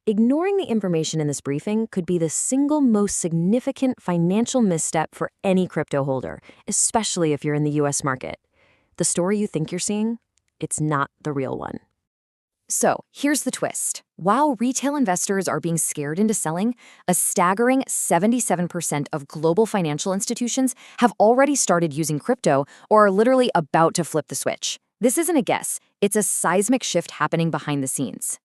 Ignoring the information in this briefing could be the single most significant financial misstep for any crypto holder, especially if you're in the US market. The story you think you're seeing? It's not the real one. So, here's the twist. While retail investors are being scared into selling, a staggering 77% of global financial institutions have already started using crypto or are literally about to flip the switch. This isn't a guess, it's a seismic shift happening behind the scenes.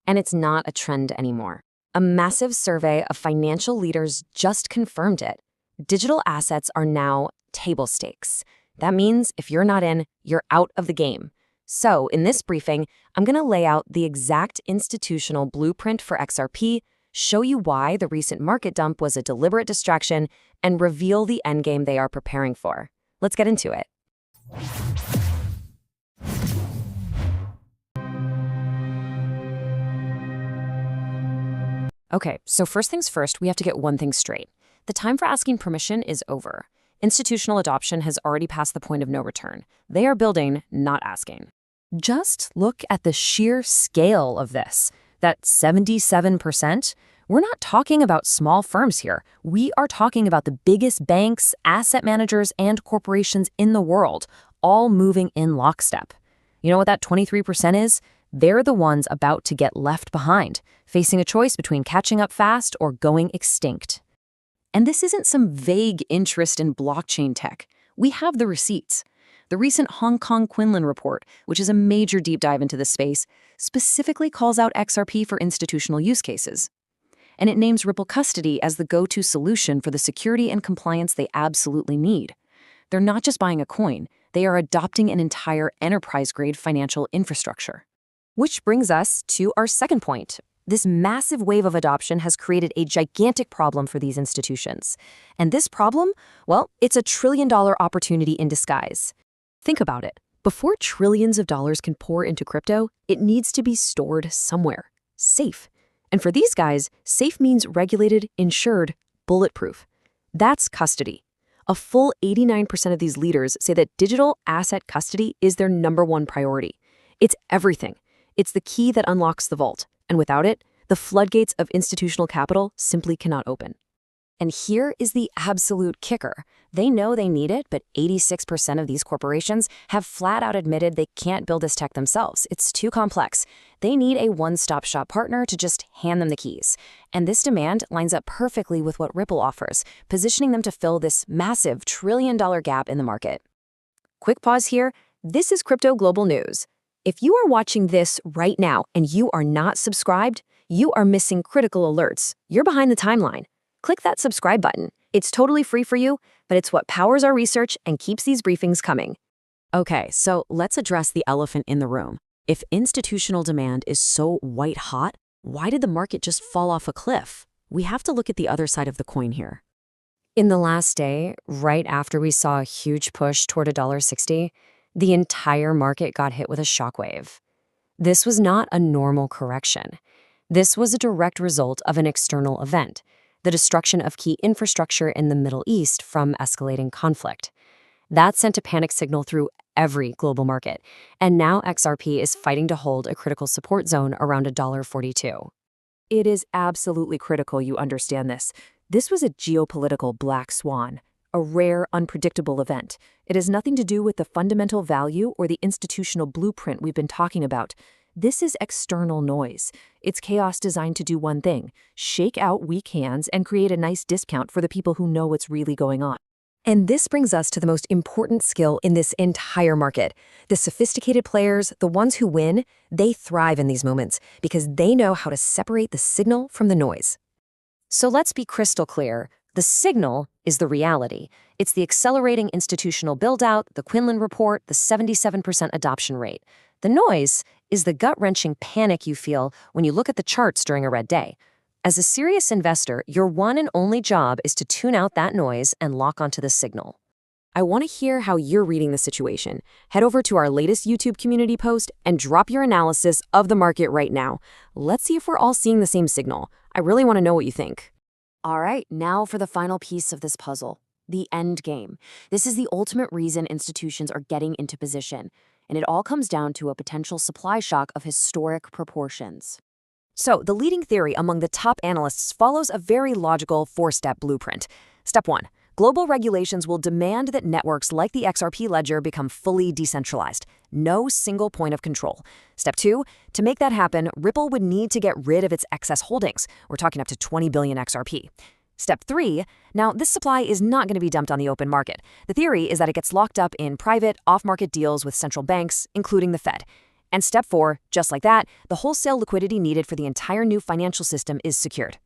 And it's not a trend anymore. A massive survey of financial leaders just confirmed it. Digital assets are now table stakes. That means if you're not in, you're out of the game. So, in this briefing, I'm going to lay out the exact institutional blueprint for XRP, show you why the recent market dump was a deliberate distraction, and reveal the endgame they are preparing for. Let's get into it. Okay, so first things first, we have to get one thing straight. The time for asking permission is over. Institutional adoption has already passed the point of no return. They are building, not asking. Just look at the sheer scale of this. That 77%, we're not talking about small firms here. We are talking about the biggest banks, asset managers, and corporations in the world, all moving in lockstep. You know what that 23% is? They're the ones about to get left behind, facing a choice between catching up fast or going extinct. And this isn't some vague interest in blockchain tech. We have the receipts. The recent Hong Kong Quinlan report, which is a major deep dive into this space, specifically calls out XRP for institutional use cases. And it names Ripple Custody as the go-to solution for the security and compliance they absolutely need. They're not just buying a coin, they are adopting an entire enterprise-grade financial infrastructure. Which brings us to our second point. This massive wave of adoption has created a gigantic problem for these institutions. And this problem, well, it's a trillion-dollar opportunity in disguise. Think about it. Before trillions of dollars can pour into crypto, it needs to be stored somewhere. Safe. And for these guys, safe means regulated, insured, bulletproof. That's custody. A full 89% of these leaders say that digital asset custody is their #1 priority. It's everything. It's the key that unlocks the vault. And without it, the floodgates of institutional capital simply cannot open. And here is the absolute kicker. They know they need it, but 86% of these corporations have flat out admitted they can't build this tech themselves. It's too complex. They need a one-stop-shop partner to just hand them the keys. And this demand lines up perfectly with what Ripple offers, positioning them to fill this massive trillion-dollar gap in the market. Quick pause here. This is Crypto Global News. If you are watching this right now and you are not subscribed, you are missing critical alerts. You're behind the timeline. Click that subscribe button. It's totally free for you, but it's what powers our research and keeps these briefings coming. Okay, so let's address the elephant in the room. If institutional demand is so white hot, why did the market just fall off a cliff? We have to look at the other side of the coin here. In the last day, right after we saw a huge push toward $1.60, the entire market got hit with a shockwave. This was not a normal correction. This was a direct result of an external event, the destruction of key infrastructure in the Middle East from escalating conflict. That sent a panic signal through every global market, and now XRP is fighting to hold a critical support zone around $1.42. It is absolutely critical you understand this. This was a geopolitical black swan, a rare, unpredictable event. It has nothing to do with the fundamental value or the institutional blueprint we've been talking about. This is external noise. It's chaos designed to do one thing: shake out weak hands and create a nice discount for the people who know what's really going on. And this brings us to the most important skill in this entire market. The sophisticated players, the ones who win, they thrive in these moments because they know how to separate the signal from the noise. So let's be crystal clear. The signal is the reality. It's the accelerating institutional build-out, the Quinlan report, the 77% adoption rate. The noise is the gut-wrenching panic you feel when you look at the charts during a red day. As a serious investor, your one and only job is to tune out that noise and lock onto the signal. I want to hear how you're reading the situation. Head over to our latest YouTube community post and drop your analysis of the market right now. Let's see if we're all seeing the same signal. I really want to know what you think. All right, now for the final piece of this puzzle, the end game. This is the ultimate reason institutions are getting into position, and it all comes down to a potential supply shock of historic proportions. So, the leading theory among the top analysts follows a very logical four-step blueprint. Step 1. Global regulations will demand that networks like the XRP ledger become fully decentralized. No single point of control. Step 2. To make that happen, Ripple would need to get rid of its excess holdings. We're talking up to 20 billion XRP. Step 3. Now, this supply is not going to be dumped on the open market. The theory is that it gets locked up in private, off-market deals with central banks, including the Fed. And step 4, just like that, the wholesale liquidity needed for the entire new financial system is secured.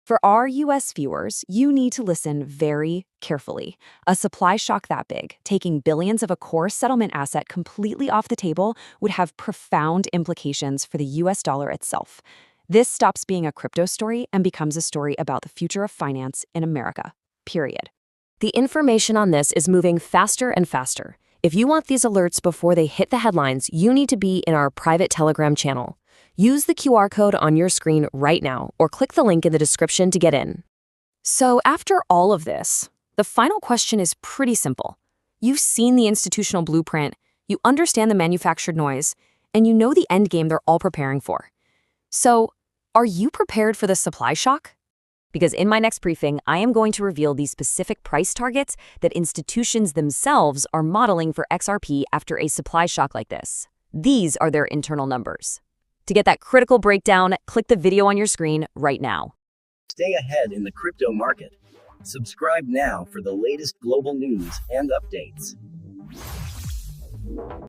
For our US viewers, you need to listen very carefully. A supply shock that big, taking billions of a core settlement asset completely off the table, would have profound implications for the US dollar itself. This stops being a crypto story and becomes a story about the future of finance in America. Period. The information on this is moving faster and faster. If you want these alerts before they hit the headlines, you need to be in our private Telegram channel. Use the QR code on your screen right now or click the link in the description to get in. So after all of this, the final question is pretty simple. You've seen the institutional blueprint, you understand the manufactured noise, and you know the endgame they're all preparing for. So, are you prepared for the supply shock? Because in my next briefing, I am going to reveal the specific price targets that institutions themselves are modeling for XRP after a supply shock like this. These are their internal numbers. To get that critical breakdown, click the video on your screen right now. Stay ahead in the crypto market. Subscribe now for the latest global news and updates.